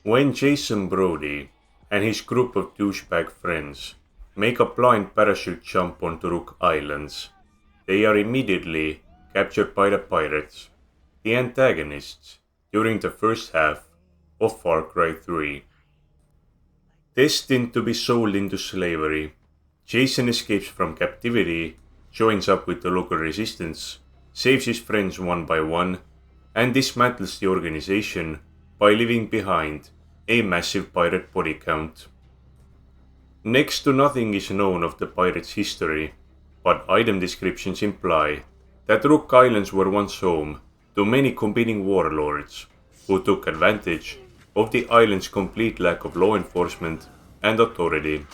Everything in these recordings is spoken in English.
When Jason Brody and his group of douchebag friends make a blind parachute jump onto Rook Islands, they are immediately captured by the pirates, the antagonists during the first half of Far Cry 3. Destined to be sold into slavery, Jason escapes from captivity, joins up with the local resistance, saves his friends one by one, and dismantles the organization by leaving behind a massive pirate body count. Next to nothing is known of the pirates' history, but item descriptions imply that Rook Islands were once home to many competing warlords who took advantage of the island's complete lack of law enforcement and authority.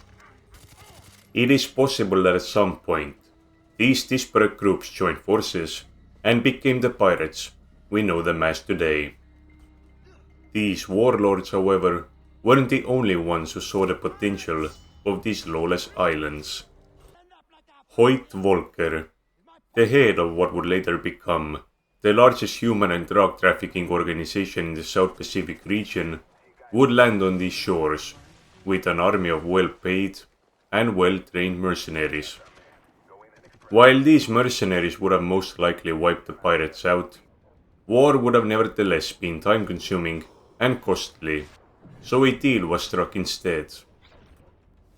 It is possible that at some point, these disparate groups joined forces and became the pirates we know them as today. These warlords, however, weren't the only ones who saw the potential of these lawless islands. Hoyt Volker, the head of what would later become the largest human and drug trafficking organization in the South Pacific region, would land on these shores with an army of well-paid and well-trained mercenaries. While these mercenaries would have most likely wiped the pirates out, war would have nevertheless been time-consuming and costly, so a deal was struck instead.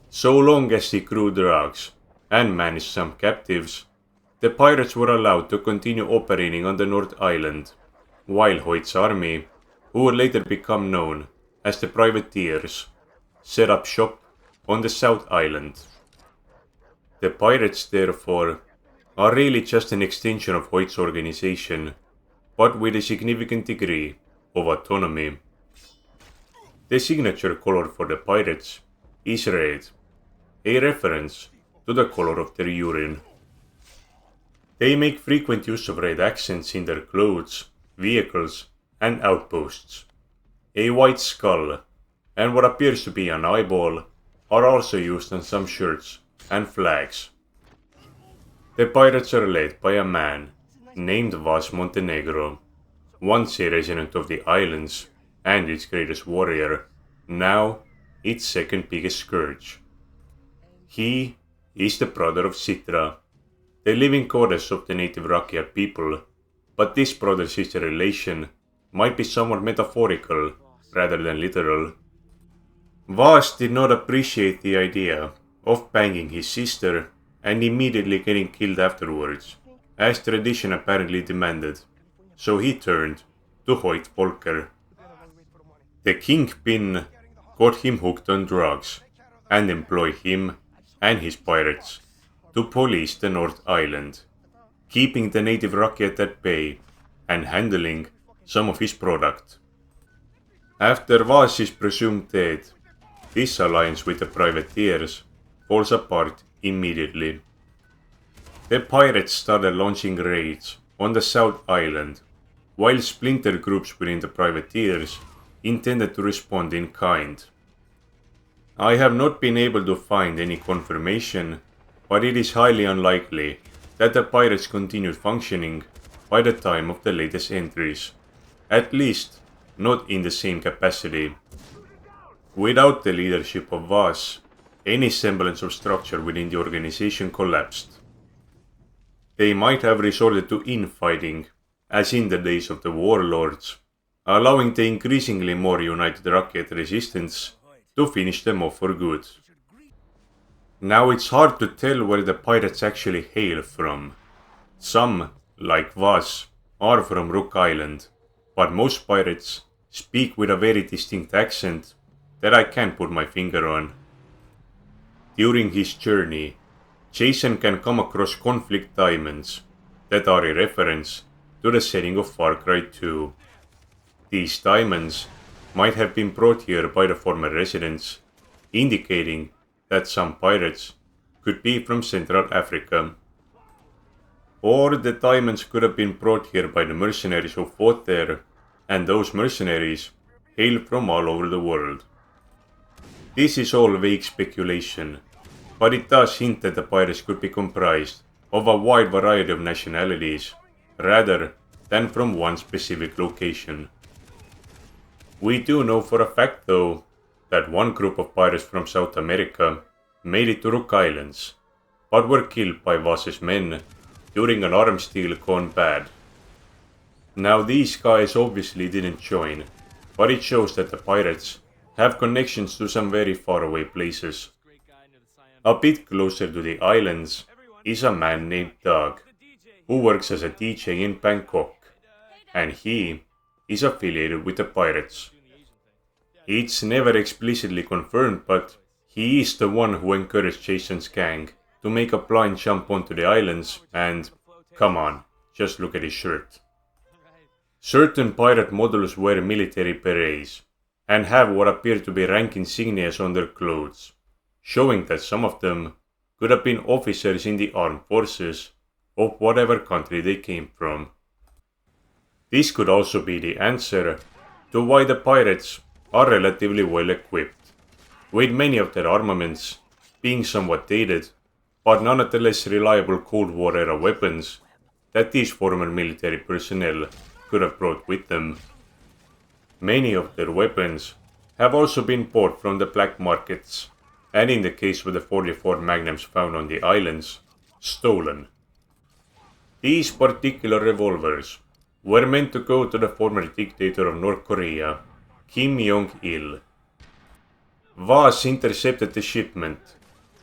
So long as he grew drugs and managed some captives, the pirates were allowed to continue operating on the North Island, while Hoyt's army, who would later become known as the Privateers, set up shop on the South Island. The pirates, therefore, are really just an extension of Hoyt's organization, but with a significant degree of autonomy. The signature color for the pirates is red, a reference to the color of their urine. They make frequent use of red accents in their clothes, vehicles, and outposts. A white skull and what appears to be an eyeball are also used on some shirts and flags. The pirates are led by a man named Vaas Montenegro, once a resident of the islands and its greatest warrior, now its second biggest scourge. He is the brother of Citra, the living goddess of the native Rocketeer people, but this brother-sister relation might be somewhat metaphorical rather than literal. Vaas did not appreciate the idea of banging his sister and immediately getting killed afterwards, as tradition apparently demanded, so he turned to Hoyt Volker. The kingpin got him hooked on drugs and employed him and his pirates to police the North Island, keeping the native Rocketeer at bay and handling some of his product. After Vaas is presumed dead, this alliance with the Privateers falls apart immediately. The pirates started launching raids on the South Island, while splinter groups within the Privateers intended to respond in kind. I have not been able to find any confirmation, but it is highly unlikely that the pirates continued functioning by the time of the latest entries, at least not in the same capacity. Without the leadership of Vaas, any semblance of structure within the organization collapsed. They might have resorted to infighting, as in the days of the warlords, allowing the increasingly more united Rocket resistance to finish them off for good. Now it's hard to tell where the pirates actually hail from. Some, like Vaas, are from Rook Island, but most pirates speak with a very distinct accent that I can't put my finger on. During his journey, Jason can come across conflict diamonds that are a reference to the setting of Far Cry 2. These diamonds might have been brought here by the former residents, indicating that some pirates could be from Central Africa. Or the diamonds could have been brought here by the mercenaries who fought there, and those mercenaries hail from all over the world. This is all vague speculation, but it does hint that the pirates could be comprised of a wide variety of nationalities, rather than from one specific location. We do know for a fact though, that one group of pirates from South America made it to Rook Islands, but were killed by Vaas's men during an arms deal gone bad. Now these guys obviously didn't join, but it shows that the pirates have connections to some very faraway places. A bit closer to the islands is a man named Doug, who works as a DJ in Bangkok, and he is affiliated with the pirates. It's never explicitly confirmed, but he is the one who encouraged Jason's gang to make a blind jump onto the islands and, come on, just look at his shirt. Certain pirate models wear military berets and have what appear to be rank insignias on their clothes, showing that some of them could have been officers in the armed forces of whatever country they came from. This could also be the answer to why the pirates are relatively well equipped, with many of their armaments being somewhat dated, but nonetheless reliable Cold War era weapons that these former military personnel could have brought with them. Many of their weapons have also been bought from the black markets, and in the case of the 44 magnums found on the islands, stolen. These particular revolvers were meant to go to the former dictator of North Korea, Kim Jong-il. Vaas intercepted the shipment,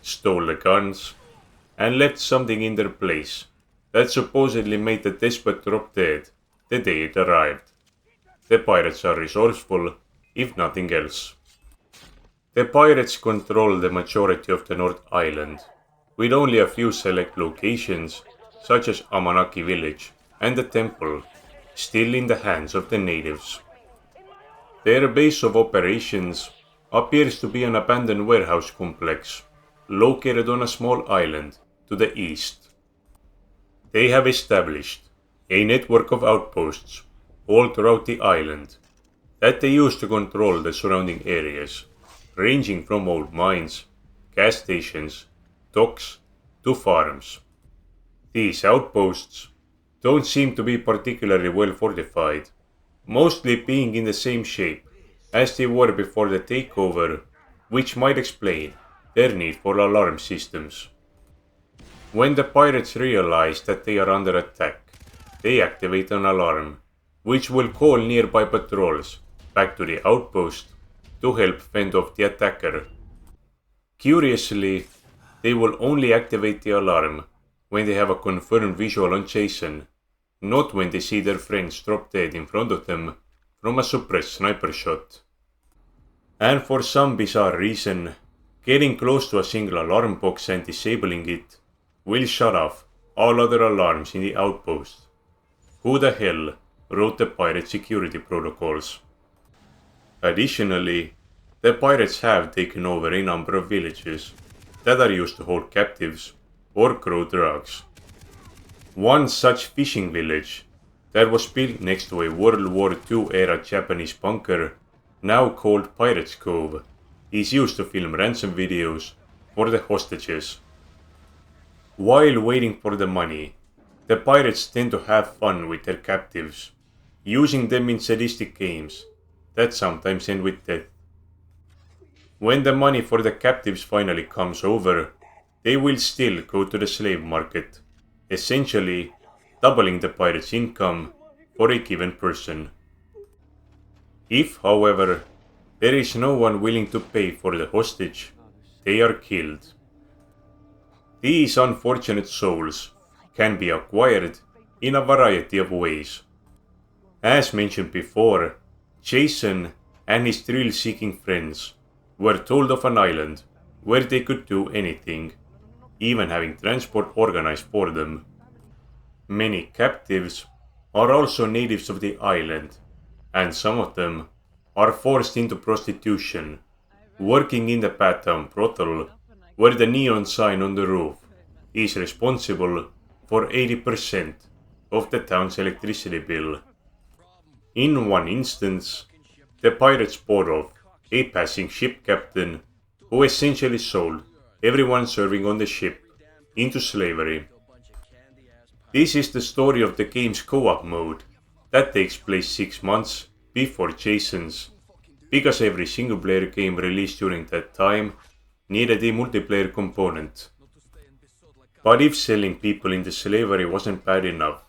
stole the guns, and left something in their place that supposedly made the despot drop dead the day it arrived. The pirates are resourceful, if nothing else. The pirates control the majority of the North Island, with only a few select locations, such as Amanaki village and the temple, still in the hands of the natives. Their base of operations appears to be an abandoned warehouse complex, located on a small island to the east. They have established a network of outposts all throughout the island that they use to control the surrounding areas, ranging from old mines, gas stations, docks, to farms. These outposts don't seem to be particularly well fortified, mostly being in the same shape as they were before the takeover, which might explain their need for alarm systems. When the pirates realize that they are under attack, they activate an alarm, which will call nearby patrols back to the outpost to help fend off the attacker. Curiously, they will only activate the alarm when they have a confirmed visual on Jason, not when they see their friends drop dead in front of them from a suppressed sniper shot. And for some bizarre reason, getting close to a single alarm box and disabling it will shut off all other alarms in the outpost. Who the hell wrote the pirate security protocols? Additionally, the pirates have taken over a number of villages that are used to hold captives or grow drugs. One such fishing village that was built next to a World War II era Japanese bunker, now called Pirates Cove, is used to film ransom videos for the hostages. While waiting for the money, the pirates tend to have fun with their captives, using them in sadistic games that sometimes end with death. When the money for the captives finally comes over, they will still go to the slave market, essentially doubling the pirates' income for a given person. If, however, there is no one willing to pay for the hostage, they are killed. These unfortunate souls can be acquired in a variety of ways. As mentioned before, Jason and his thrill-seeking friends were told of an island where they could do anything, even having transport organized for them. Many captives are also natives of the island, and some of them are forced into prostitution, working in the Bathtown brothel, where the neon sign on the roof is responsible for 80% of the town's electricity bill. In one instance, the pirates bought off a passing ship captain who essentially sold everyone serving on the ship into slavery. This is the story of the game's co-op mode that takes place 6 months before Jason's, because every single player game released during that time needed a multiplayer component. But if selling people into slavery wasn't bad enough,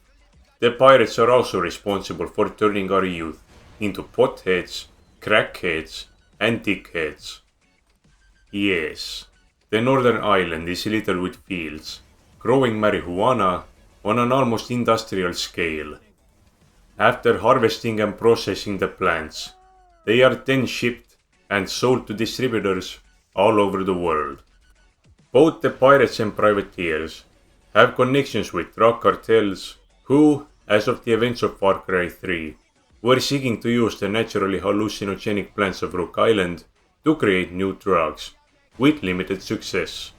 the pirates are also responsible for turning our youth into potheads, crackheads, and dickheads. Yes, the northern island is littered with fields, growing marijuana on an almost industrial scale. After harvesting and processing the plants, they are then shipped and sold to distributors all over the world. Both the pirates and privateers have connections with drug cartels who, as of the events of Far Cry 3, were seeking to use the naturally hallucinogenic plants of Rook Island to create new drugs, with limited success.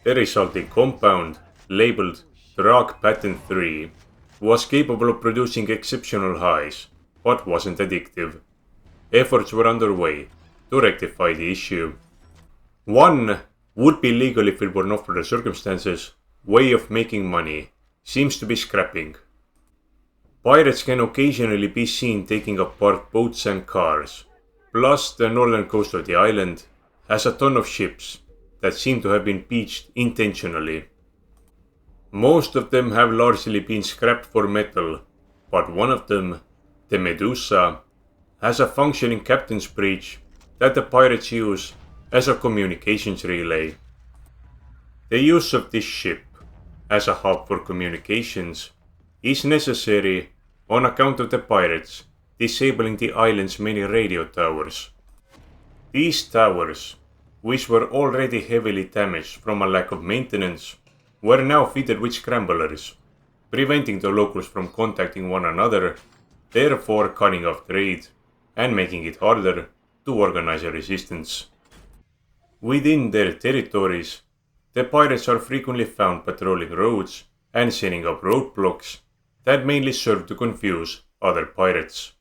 The resulting compound, labeled Drug Patent 3, was capable of producing exceptional highs, but wasn't addictive. Efforts were underway to rectify the issue. One would be legal if it were not for the circumstances way of making money seems to be scrapping. Pirates can occasionally be seen taking apart boats and cars. Plus, the northern coast of the island has a ton of ships that seem to have been beached intentionally. Most of them have largely been scrapped for metal, but one of them, the Medusa, has a functioning captain's breach that the pirates use as a communications relay. The use of this ship as a hub for communications is necessary on account of the pirates disabling the island's many radio towers. These towers, which were already heavily damaged from a lack of maintenance, were now fitted with scramblers, preventing the locals from contacting one another, therefore cutting off trade and making it harder to organize a resistance. Within their territories, the pirates are frequently found patrolling roads and setting up roadblocks that mainly serve to confuse other pirates.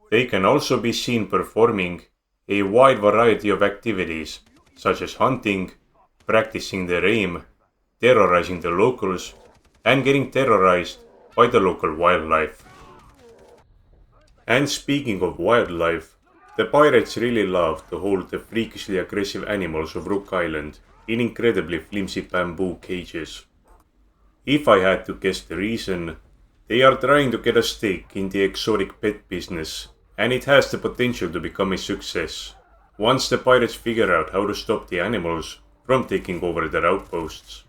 They can also be seen performing a wide variety of activities such as hunting, practicing their aim, terrorizing the locals, and getting terrorized by the local wildlife. And speaking of wildlife, the pirates really love to hold the freakishly aggressive animals of Rook Island in incredibly flimsy bamboo cages. If I had to guess the reason, they are trying to get a stake in the exotic pet business, and it has the potential to become a success once the pirates figure out how to stop the animals from taking over their outposts.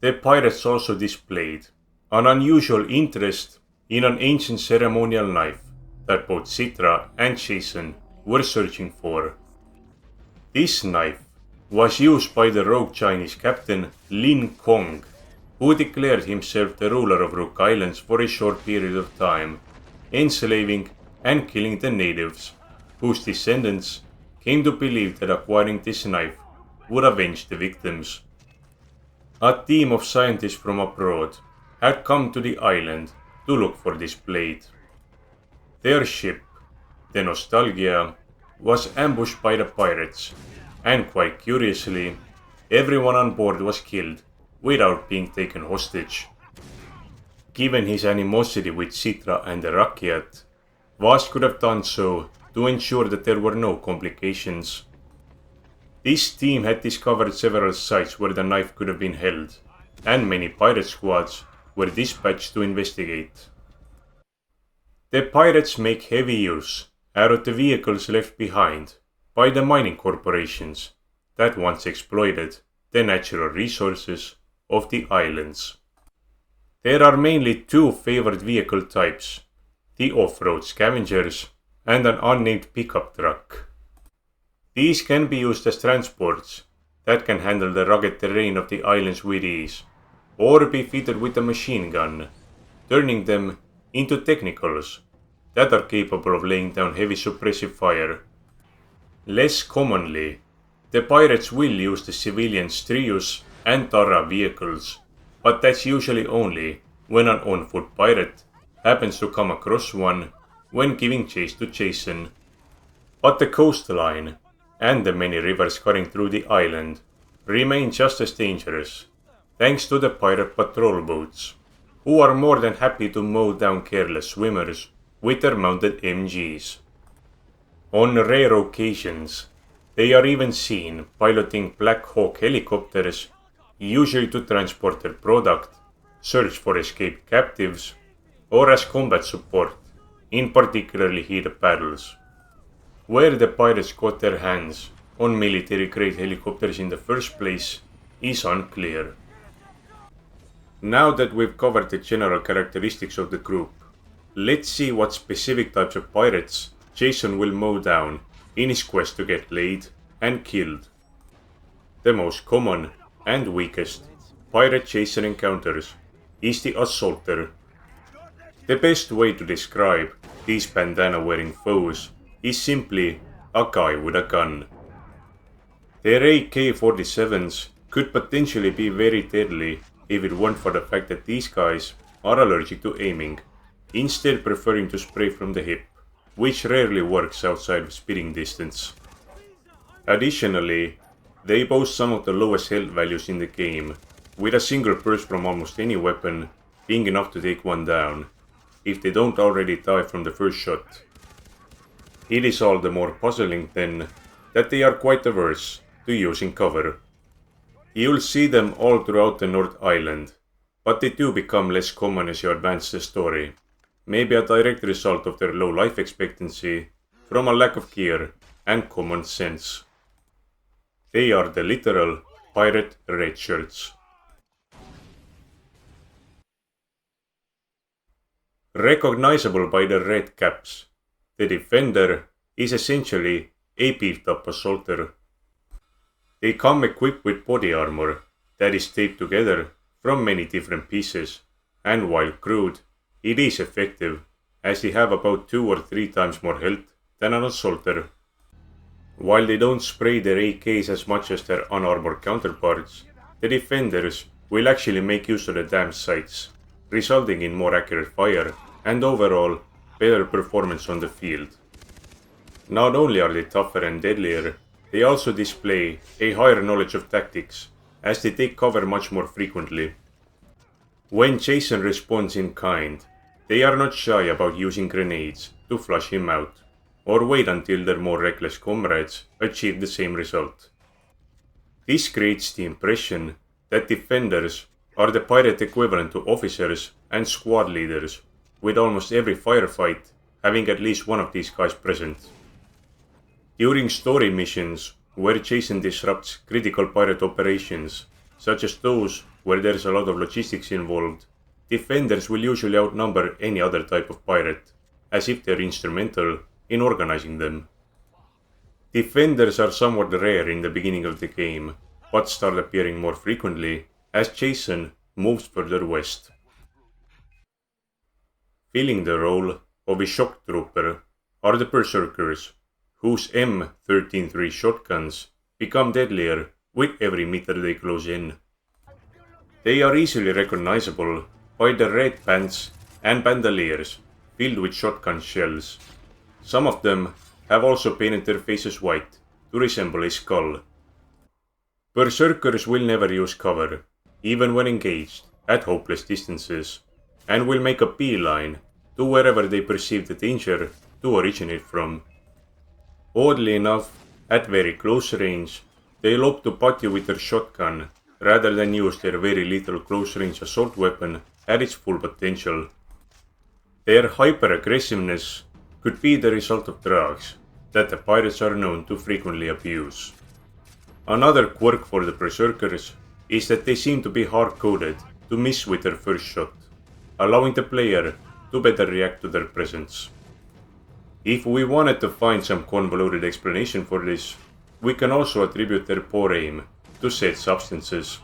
The pirates also displayed an unusual interest in an ancient ceremonial knife that both Citra and Jason were searching for. This knife was used by the rogue Chinese captain Lin Kong, who declared himself the ruler of Rook Islands for a short period of time, enslaving and killing the natives, whose descendants came to believe that acquiring this knife would avenge the victims. A team of scientists from abroad had come to the island to look for this blade. Their ship, the Nostalgia, was ambushed by the pirates, and quite curiously, everyone on board was killed without being taken hostage. Given his animosity with Citra and the Rakyat, Vaas could have done so to ensure that there were no complications. This team had discovered several sites where the knife could have been held, and many pirate squads were dispatched to investigate. The pirates make heavy use out of the vehicles left behind by the mining corporations that once exploited the natural resources of the islands. There are mainly two favored vehicle types, the off-road scavengers and an unnamed pickup truck. These can be used as transports that can handle the rugged terrain of the islands with ease, or be fitted with a machine gun, turning them into technicals that are capable of laying down heavy suppressive fire. Less commonly, the pirates will use the civilian Strius and Tara vehicles, but that's usually only when an on-foot pirate happens to come across one when giving chase to Jason. But the coastline and the many rivers cutting through the island remain just as dangerous, thanks to the pirate patrol boats, who are more than happy to mow down careless swimmers with their mounted MGs. On rare occasions, they are even seen piloting Black Hawk helicopters, usually to transport their product, search for escaped captives, or as combat support in particularly heated battles. Where the pirates got their hands on military-grade helicopters in the first place is unclear. Now that we've covered the general characteristics of the group, let's see what specific types of pirates Jason will mow down in his quest to get laid and killed. The most common and weakest pirate Jason encounters is the Assaulter. The best way to describe these bandana-wearing foes is simply a guy with a gun. Their AK-47s could potentially be very deadly if it weren't for the fact that these guys are allergic to aiming, instead preferring to spray from the hip, which rarely works outside of spitting distance. Additionally, they boast some of the lowest health values in the game, with a single burst from almost any weapon being enough to take one down, if they don't already die from the first shot. It is all the more puzzling then that they are quite averse to using cover. You'll see them all throughout the North Island, but they do become less common as you advance the story, maybe a direct result of their low life expectancy from a lack of gear and common sense. They are the literal pirate red shirts. Recognizable by their red caps, the Defender is essentially a beefed up assaulter. They come equipped with body armor that is taped together from many different pieces, and while crude, it is effective as they have about 2 or 3 times more health than an assaulter. While they don't spray their AKs as much as their unarmored counterparts, the Defenders will actually make use of the damn sights, resulting in more accurate fire and overall better performance on the field. Not only are they tougher and deadlier, they also display a higher knowledge of tactics, as they take cover much more frequently. When Jason responds in kind, they are not shy about using grenades to flush him out, or wait until their more reckless comrades achieve the same result. This creates the impression that Defenders are the pirate equivalent to officers and squad leaders, with almost every firefight having at least one of these guys present. During story missions where Jason disrupts critical pirate operations, such as those where there's a lot of logistics involved, Defenders will usually outnumber any other type of pirate, as if they're instrumental in organizing them. Defenders are somewhat rare in the beginning of the game, but start appearing more frequently as Jason moves further west. Filling the role of a shock trooper are the Berserkers, whose M13-3 shotguns become deadlier with every meter they close in. They are easily recognizable by their red pants and bandoliers filled with shotgun shells. Some of them have also painted their faces white to resemble a skull. Berserkers will never use cover, even when engaged at hopeless distances, and will make a beeline to wherever they perceive the danger to originate from. Oddly enough, at very close range, they'll opt to butt you with their shotgun rather than use their very lethal close-range assault weapon at its full potential. Their hyper-aggressiveness could be the result of drugs that the pirates are known to frequently abuse. Another quirk for the Berserkers is that they seem to be hard-coded to miss with their first shot, allowing the player to better react to their presence. If we wanted to find some convoluted explanation for this, we can also attribute their poor aim to said substances.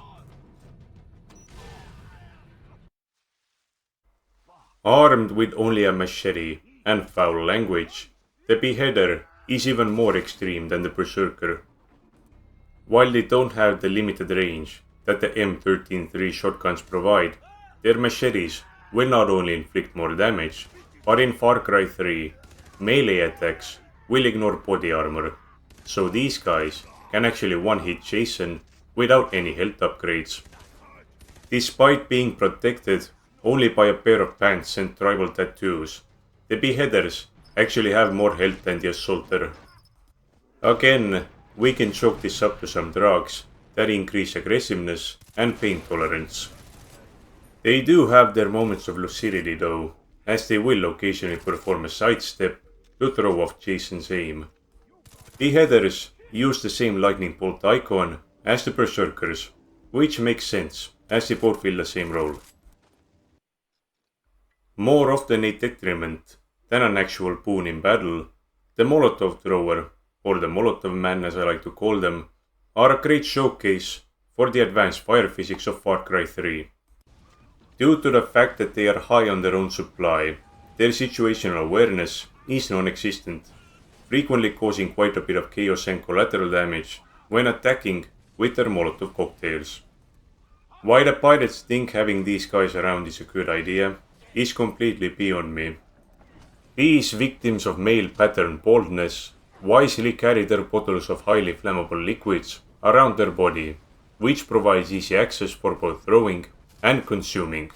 Armed with only a machete and foul language, the Beheader is even more extreme than the Berserker. While they don't have the limited range that the M13-3 shotguns provide, their machetes will not only inflict more damage, but in Far Cry 3, melee attacks will ignore body armor, so these guys can actually one-hit Jason without any health upgrades. Despite being protected only by a pair of pants and tribal tattoos, the Beheaders actually have more health than the Assaulter, Again, we can chalk this up to some drugs that increase aggressiveness and pain tolerance. They do have their moments of lucidity though, as they will occasionally perform a sidestep to throw off Jason's aim. Beheaders use the same lightning bolt icon as the Berserkers, which makes sense as they both fill the same role. More often a detriment than an actual boon in battle, the Molotov thrower, or the Molotov man as I like to call them, are a great showcase for the advanced fire physics of Far Cry 3. Due to the fact that they are high on their own supply, their situational awareness is non-existent, frequently causing quite a bit of chaos and collateral damage when attacking with their Molotov cocktails. Why the pirates think having these guys around is a good idea is completely beyond me. These victims of male pattern baldness wisely carry their bottles of highly flammable liquids around their body, which provides easy access for both throwing and consuming.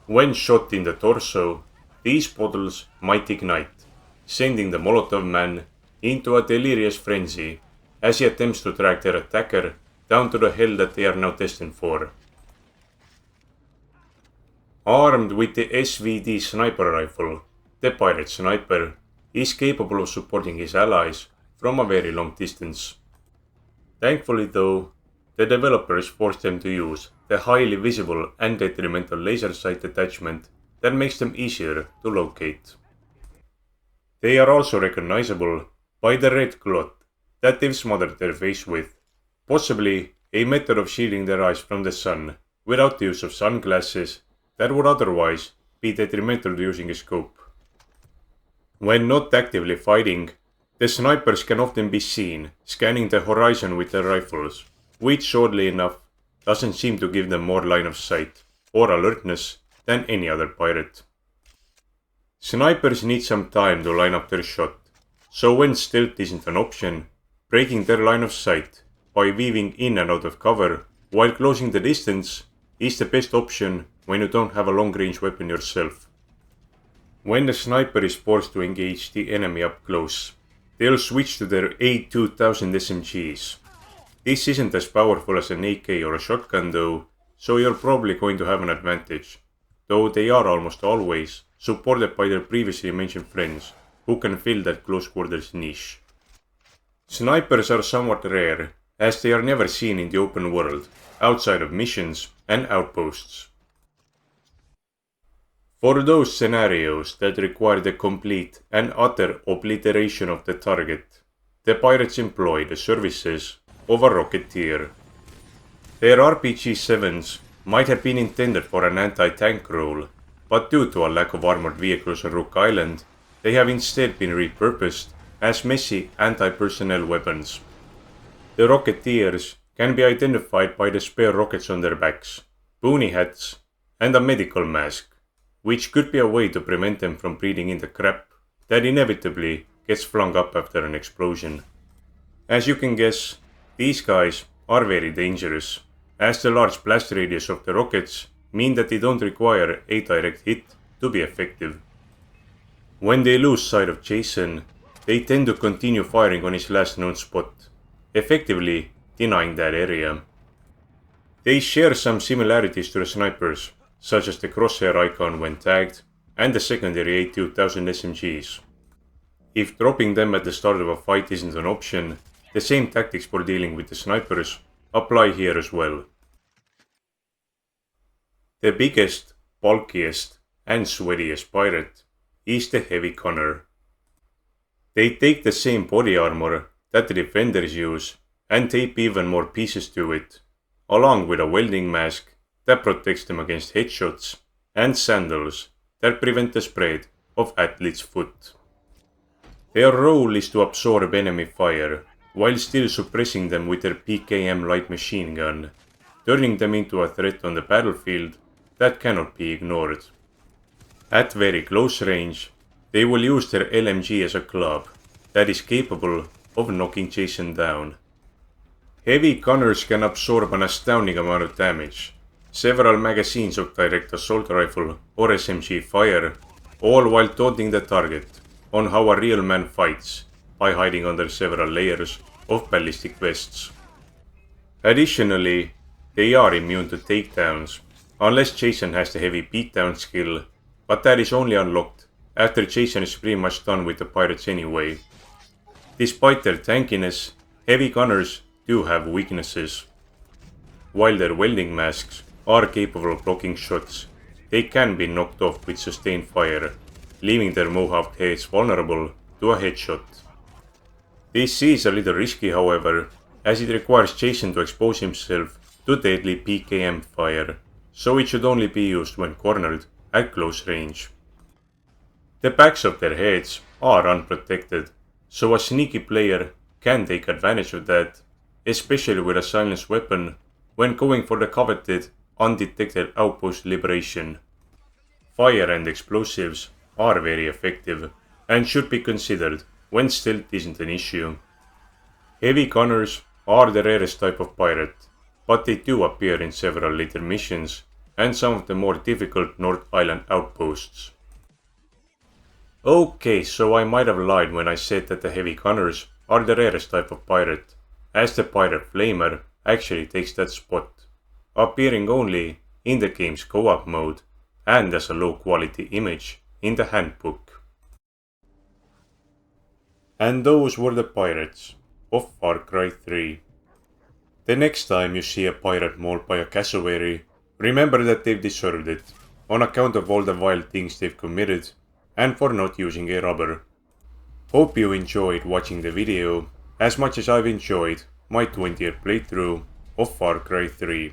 When shot in the torso, these bottles might ignite, sending the Molotov man into a delirious frenzy as he attempts to drag their attacker down to the hell that they are now destined for. Armed with the SVD sniper rifle, the pirate sniper is capable of supporting his allies from a very long distance. Thankfully though, the developers forced them to use the highly visible and detrimental laser sight attachment that makes them easier to locate. They are also recognizable by the red clot that they've smothered their face with, possibly a method of shielding their eyes from the sun without the use of sunglasses that would otherwise be detrimental to using a scope. When not actively fighting, the snipers can often be seen scanning the horizon with their rifles, which oddly enough doesn't seem to give them more line of sight or alertness than any other pirate. Snipers need some time to line up their shot, so when stealth isn't an option, breaking their line of sight by weaving in and out of cover while closing the distance is the best option when you don't have a long-range weapon yourself. When the sniper is forced to engage the enemy up close, they'll switch to their A2000 SMGs. This isn't as powerful as an AK or a shotgun though, so you're probably going to have an advantage, though they are almost always supported by their previously mentioned friends who can fill that close quarters niche. Snipers are somewhat rare, as they are never seen in the open world, outside of missions and outposts. For those scenarios that require the complete and utter obliteration of the target, the pirates employ the services of a Rocketeer. Their RPG-7s might have been intended for an anti-tank role, but due to a lack of armored vehicles on Rook Island, they have instead been repurposed as messy anti-personnel weapons. The Rocketeers can be identified by the spare rockets on their backs, boonie hats, and a medical mask, which could be a way to prevent them from breathing in the crap that inevitably gets flung up after an explosion. As you can guess, these guys are very dangerous, as the large blast radius of the rockets mean that they don't require a direct hit to be effective. When they lose sight of Jason, they tend to continue firing on his last known spot, effectively denying that area. They share some similarities to the snipers, such as the crosshair icon when tagged, and the secondary A2000 SMGs. If dropping them at the start of a fight isn't an option, the same tactics for dealing with the snipers apply here as well. The biggest, bulkiest, and sweatiest pirate is the Heavy Gunner. They take the same body armor that the defenders use and tape even more pieces to it, along with a welding mask that protects them against headshots, and sandals that prevent the spread of athlete's foot. Their role is to absorb enemy fire, while still suppressing them with their PKM light machine gun, turning them into a threat on the battlefield that cannot be ignored. At very close range, they will use their LMG as a club that is capable of knocking Jason down. Heavy gunners can absorb an astounding amount of damage, several magazines of direct assault rifle or SMG fire, all while taunting the target on how a real man fights by hiding under several layers of ballistic vests. Additionally, they are immune to takedowns, unless Jason has the heavy beatdown skill, but that is only unlocked after Jason is pretty much done with the pirates anyway. Despite their tankiness, heavy gunners do have weaknesses. While their welding masks are capable of blocking shots, they can be knocked off with sustained fire, leaving their mohawked heads vulnerable to a headshot. This is a little risky, however, as it requires Jason to expose himself to deadly PKM fire, so it should only be used when cornered at close range. The backs of their heads are unprotected, so a sneaky player can take advantage of that, especially with a silenced weapon when going for the coveted undetected outpost liberation. Fire and explosives are very effective and should be considered when stealth isn't an issue. Heavy gunners are the rarest type of pirate, but they do appear in several later missions and some of the more difficult North Island outposts. Okay, so I might have lied when I said that the heavy gunners are the rarest type of pirate, as the pirate flamer actually takes that spot, appearing only in the game's co-op mode and as a low quality image in the handbook. And those were the pirates of Far Cry 3. The next time you see a pirate mauled by a cassowary, remember that they've deserved it, on account of all the wild things they've committed, and for not using a rubber. Hope you enjoyed watching the video as much as I've enjoyed my 20th playthrough of Far Cry 3.